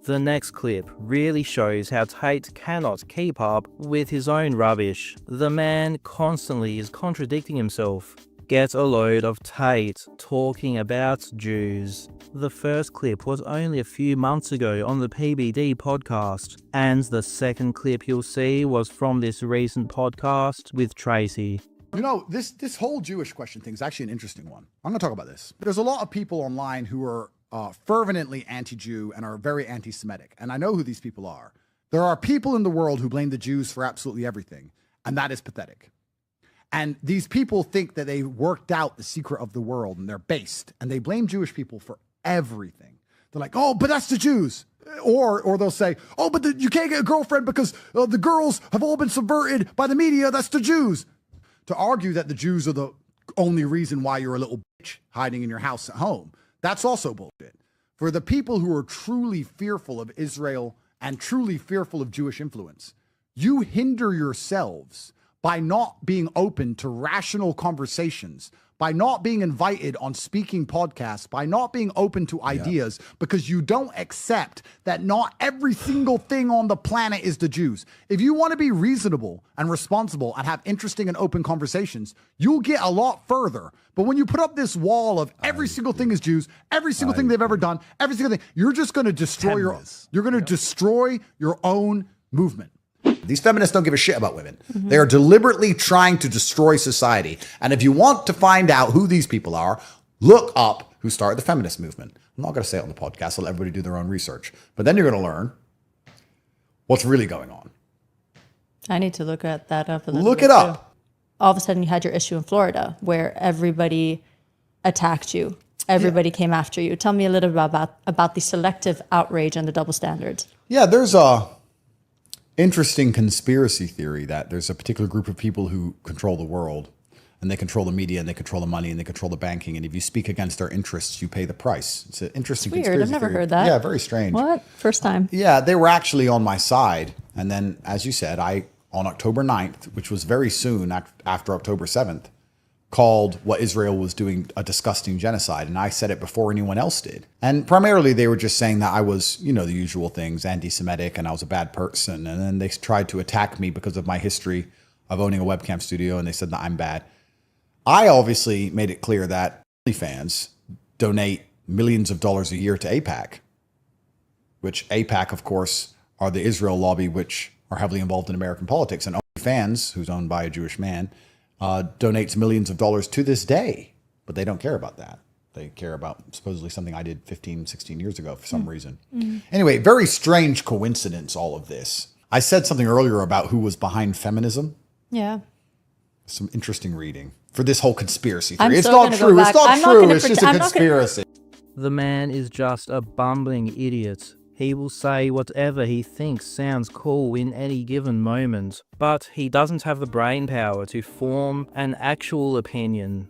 The next clip really shows how Tate cannot keep up with his own rubbish. The man constantly is contradicting himself. Get a load of Tate talking about Jews. The first clip was only a few months ago on the PBD podcast, and the second clip you'll see was from this recent podcast with Tracy. You know, this whole Jewish question thing is actually an interesting one. I'm going to talk about this. There's a lot of people online who are fervently anti-Jew and are very anti-Semitic, and I know who these people are. There are people in the world who blame the Jews for absolutely everything, and that is pathetic. And these people think that they worked out the secret of the world, and they're based, and they blame Jewish people for everything. They're like, oh, but that's the Jews. Or they'll say, oh, but you can't get a girlfriend because the girls have all been subverted by the media. That's the Jews. To argue that the Jews are the only reason why you're a little bitch hiding in your house at home, that's also bullshit. For the people who are truly fearful of Israel and truly fearful of Jewish influence, you hinder yourselves by not being open to rational conversations, by not being invited on speaking podcasts, by not being open to ideas, because you don't accept that not every single thing on the planet is the Jews. If you want to be reasonable and responsible and have interesting and open conversations, you'll get a lot further. But when you put up this wall of every single thing is Jews, every single thing they've ever done, every single thing, you're just going to destroy destroy your own movement. These feminists don't give a shit about women. They are deliberately trying to destroy society. And if you want to find out who these people are, look up who started the feminist movement. I'm not going to say it on the podcast. I'll let everybody do their own research. But then you're going to learn what's really going on. I need to look at that up. Look it up. All of a sudden you had your issue in Florida where everybody attacked you. Everybody came after you. Tell me a little bit about the selective outrage and the double standards. Yeah, there's a interesting conspiracy theory that there's a particular group of people who control the world, and they control the media, and they control the money, and they control the banking, and if you speak against their interests, you pay the price. It's an interesting conspiracy I've never theory. heard that. Yeah, very strange. What? First time. Yeah, they were actually on my side. And then, as you said, I, on October 9th, which was very soon after October 7th, called what Israel was doing a disgusting genocide. And I said it before anyone else did. And primarily they were just saying that I was, you know, the usual things, anti-Semitic, and I was a bad person. And then they tried to attack me because of my history of owning a webcam studio. And they said that I'm bad. I obviously made it clear that OnlyFans donate millions of dollars a year to AIPAC, which AIPAC, of course, are the Israel lobby, which are heavily involved in American politics. And OnlyFans, who's owned by a Jewish man, donates millions of dollars to this day, but they don't care about that. They care about supposedly something I did 15, 16 years ago for some reason. Anyway, very strange coincidence, all of this. I said something earlier about who was behind feminism. Yeah. Some interesting reading for this whole conspiracy theory. I'm It's so not gonna true. go It's back. not I'm not true. gonna It's just a conspiracy. The man is just a bumbling idiot. He will say whatever he thinks sounds cool in any given moment, but he doesn't have the brain power to form an actual opinion.